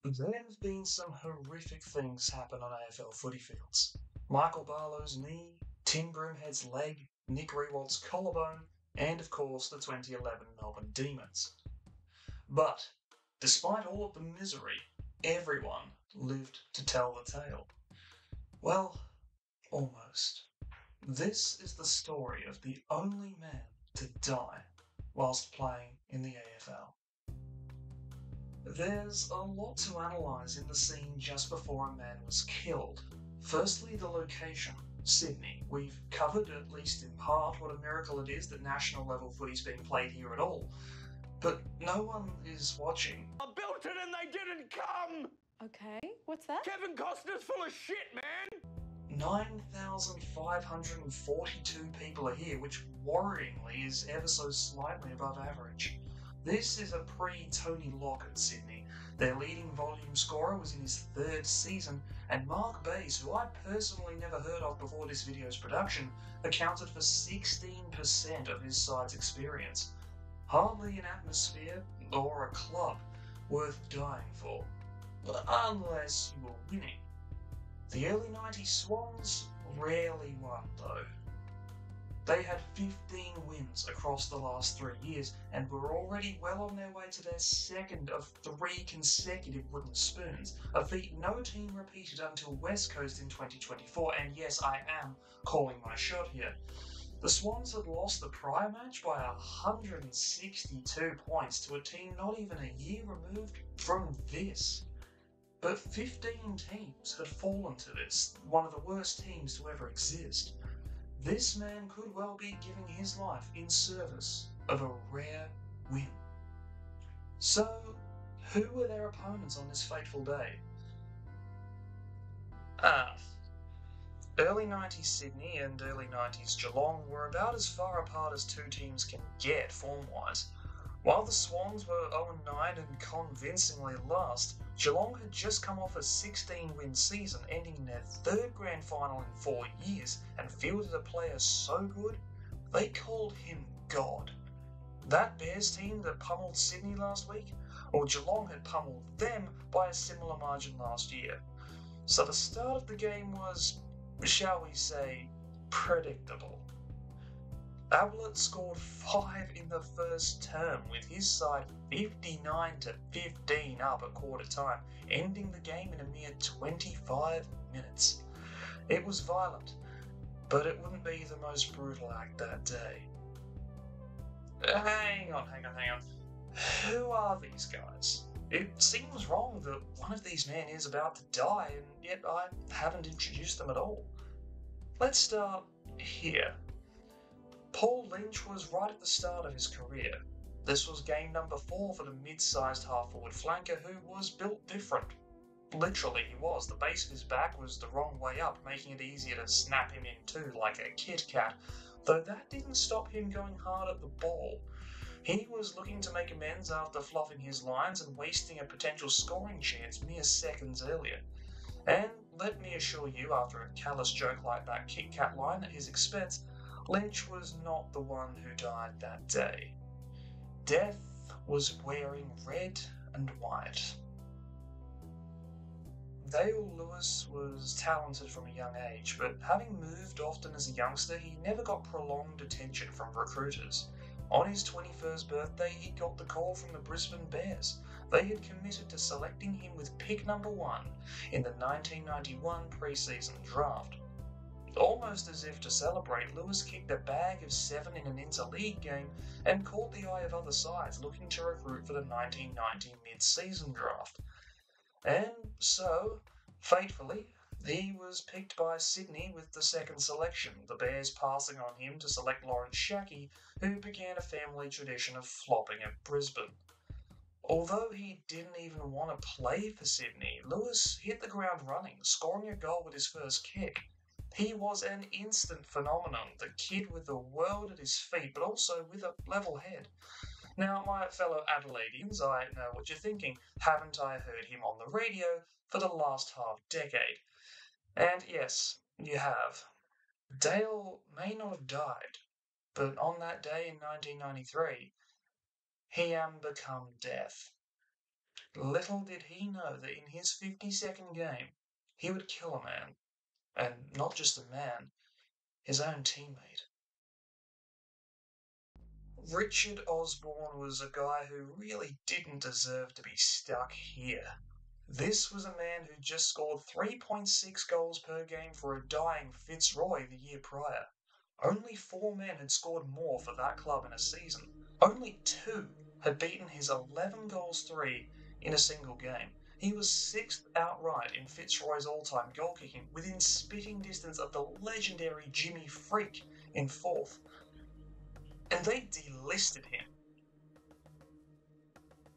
There have been some horrific things happen on AFL footy fields. Michael Barlow's knee, Tim Broomhead's leg, Nick Riewold's collarbone, and of course the 2011 Melbourne Demons. But, despite all of the misery, everyone lived to tell the tale. Well, almost. This is the story of the only man to die whilst playing in the AFL. There's a lot to analyse in the scene just before a man was killed. Firstly, the location, Sydney. We've covered, at least in part, what a miracle it is that national level footy's being played here at all. But no one is watching. I built it and they didn't come! Okay, what's that? Kevin Costner's full of shit, man! 9,542 people are here, which worryingly is ever so slightly above average. This is a pre-Tony Lockett Sydney. Their leading volume scorer was in his third season, and Mark Bays, who I personally never heard of before this video's production, accounted for 16% of his side's experience. Hardly an atmosphere or a club worth dying for, unless you were winning. The early 90s Swans rarely won, though. They had 15 wins across the last 3 years and were already well on their way to their second of 3 consecutive wooden spoons, a feat no team repeated until West Coast in 2024, and yes, I am calling my shot here. The Swans had lost the prior match by 162 points to a team not even a year removed from this. But 15 teams had fallen to this, one of the worst teams to ever exist. This man could well be giving his life in service of a rare win. So, who were their opponents on this fateful day? Early 90s Sydney and early 90s Geelong were about as far apart as two teams can get form-wise. While the Swans were 0-9 and convincingly last, Geelong had just come off a 16-win season, ending their third grand final in 4 years, and fielded a player so good, they called him God. That Bears team that pummeled Sydney last week, or Geelong had pummeled them by a similar margin last year. So the start of the game was, shall we say, predictable. Albeit scored 5 in the first term, with his side 59-15 up at quarter time, ending the game in a mere 25 minutes. It was violent, but it wouldn't be the most brutal act that day. Hang on. Who are these guys? It seems wrong that one of these men is about to die, and yet I haven't introduced them at all. Let's start here. Paul Lynch was right at the start of his career. This was game number 4 for the mid-sized half-forward flanker who was built different. Literally he was. The base of his back was the wrong way up, making it easier to snap him in two like a Kit Kat, though that didn't stop him going hard at the ball. He was looking to make amends after fluffing his lines and wasting a potential scoring chance mere seconds earlier. And let me assure you, after a callous joke like that Kit Kat line at his expense, Lynch was not the one who died that day. Death was wearing red and white. Dale Lewis was talented from a young age, but having moved often as a youngster, he never got prolonged attention from recruiters. On his 21st birthday, he got the call from the Brisbane Bears. They had committed to selecting him with pick number 1 in the 1991 pre-season draft. Almost as if to celebrate, Lewis kicked a bag of 7 in an interleague game and caught the eye of other sides looking to recruit for the 1990 mid-season draft. And so, fatefully, he was picked by Sydney with the second selection, the Bears passing on him to select Lawrence Shackey, who began a family tradition of flopping at Brisbane. Although he didn't even want to play for Sydney, Lewis hit the ground running, scoring a goal with his first kick. He was an instant phenomenon, the kid with the world at his feet, but also with a level head. Now, my fellow Adelaideans, I know what you're thinking. Haven't I heard him on the radio for the last half-decade? And yes, you have. Dale may not have died, but on that day in 1993, he become death. Little did he know that in his 52nd game, he would kill a man, and not just a man, his own teammate. Richard Osborne was a guy who really didn't deserve to be stuck here. This was a man who just scored 3.6 goals per game for a dying Fitzroy the year prior. Only 4 men had scored more for that club in a season. Only 2 had beaten his 11 goals 3 in a single game. He was 6th outright in Fitzroy's all-time goal kicking, within spitting distance of the legendary Jimmy Freak in 4th. And they delisted him.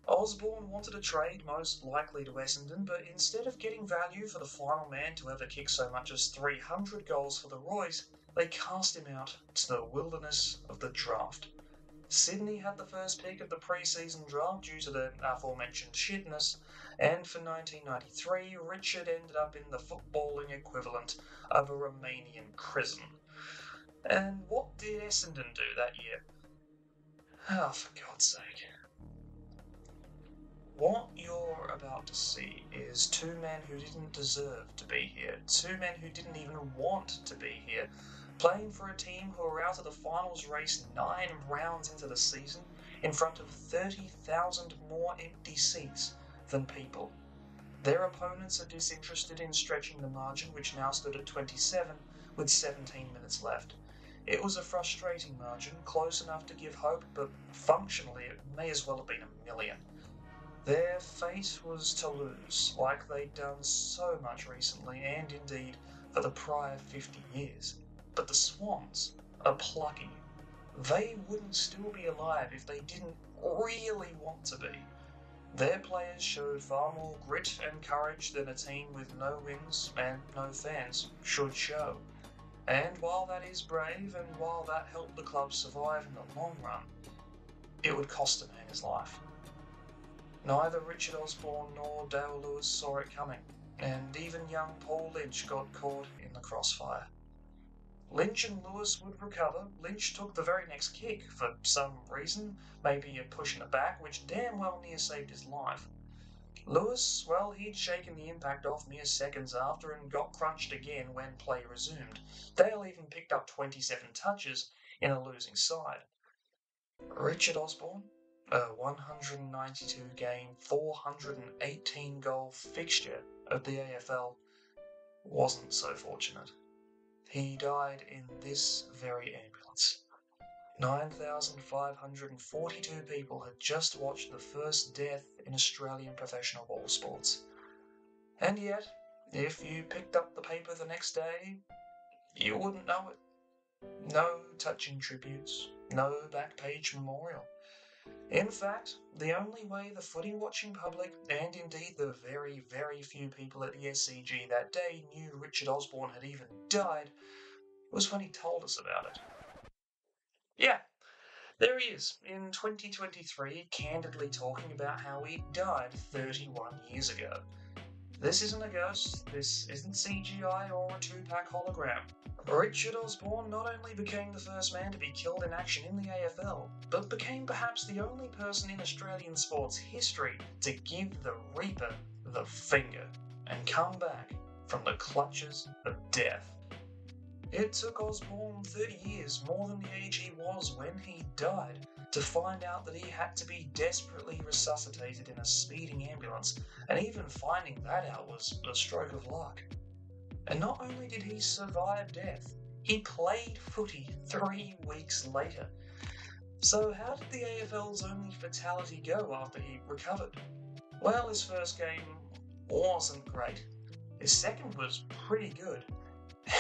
Osborne wanted a trade most likely to Essendon, but instead of getting value for the final man to ever kick so much as 300 goals for the Roys, they cast him out to the wilderness of the draft. Sydney had the first pick of the pre-season draft due to the aforementioned shitness, and for 1993, Richard ended up in the footballing equivalent of a Romanian prison. And what did Essendon do that year? Ah, for God's sake. What you're about to see is 2 men who didn't deserve to be here, 2 men who didn't even want to be here, playing for a team who were out of the finals race 9 rounds into the season in front of 30,000 more empty seats than people. Their opponents are disinterested in stretching the margin, which now stood at 27 with 17 minutes left. It was a frustrating margin, close enough to give hope, but functionally it may as well have been a million. Their fate was to lose, like they'd done so much recently, and indeed for the prior 50 years. But the Swans are plucky. They wouldn't still be alive if they didn't really want to be. Their players showed far more grit and courage than a team with no wins and no fans should show. And while that is brave, and while that helped the club survive in the long run, it would cost a man his life. Neither Richard Osborne nor Dale Lewis saw it coming, and even young Paul Lynch got caught in the crossfire. Lynch and Lewis would recover. Lynch took the very next kick for some reason, maybe a push in the back, which damn well near saved his life. Lewis, well, he'd shaken the impact off mere seconds after and got crunched again when play resumed. Dale even picked up 27 touches in a losing side. Richard Osborne, a 192-game, 418-goal fixture of the AFL, wasn't so fortunate. He died in this very ambulance. 9,542 people had just watched the first death in Australian professional ball sports. And yet, if you picked up the paper the next day, you wouldn't know it. No touching tributes, no back-page memorial. In fact, the only way the footy-watching public, and indeed the very, very few people at the SCG that day knew Richard Osborne had even died, was when he told us about it. Yeah, there he is, in 2023, candidly talking about how he died 31 years ago. This isn't a ghost, this isn't CGI or a 2-pack hologram. Richard Osborne not only became the first man to be killed in action in the AFL, but became perhaps the only person in Australian sports history to give the Reaper the finger and come back from the clutches of death. It took Osborne 30 years, more than the age he was when he died, to find out that he had to be desperately resuscitated in a speeding ambulance, and even finding that out was a stroke of luck. And not only did he survive death, he played footy 3 weeks later. So how did the AFL's only fatality go after he recovered? Well, his first game wasn't great. His second was pretty good.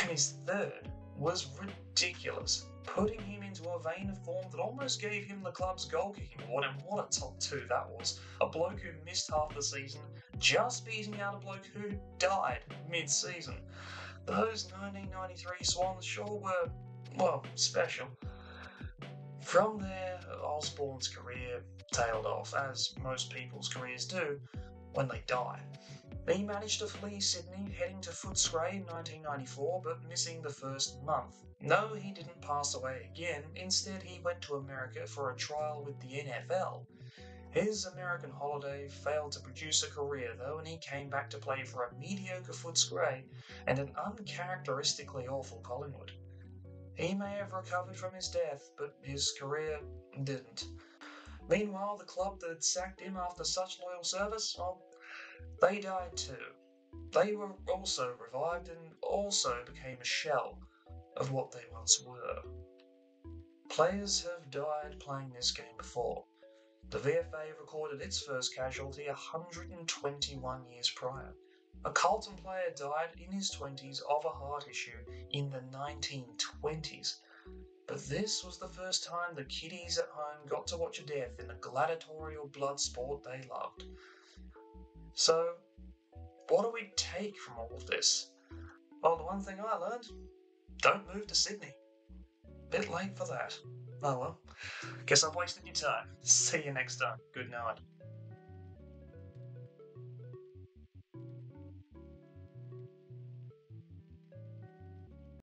And his third was ridiculous, putting him into a vein of form that almost gave him the club's goal-kicking award, and what a top 2 that was. A bloke who missed half the season, just beating out a bloke who died mid-season. Those 1993 Swans sure were, well, special. From there, Osborne's career tailed off, as most people's careers do, when they die. He managed to flee Sydney, heading to Footscray in 1994, but missing the first month. No, he didn't pass away again. Instead, he went to America for a trial with the NFL. His American holiday failed to produce a career, though, and he came back to play for a mediocre Footscray and an uncharacteristically awful Collingwood. He may have recovered from his death, but his career didn't. Meanwhile, the club that had sacked him after such loyal service, well, they died too. They were also revived and also became a shell of what they once were. Players have died playing this game before. The VFA recorded its first casualty 121 years prior. A Carlton player died in his 20s of a heart issue in the 1920s. But this was the first time the kiddies at home got to watch a death in the gladiatorial blood sport they loved. So, what do we take from all of this? Well, the one thing I learned, don't move to Sydney. Bit late for that. Oh well, guess I've wasted your time. See you next time. Good night.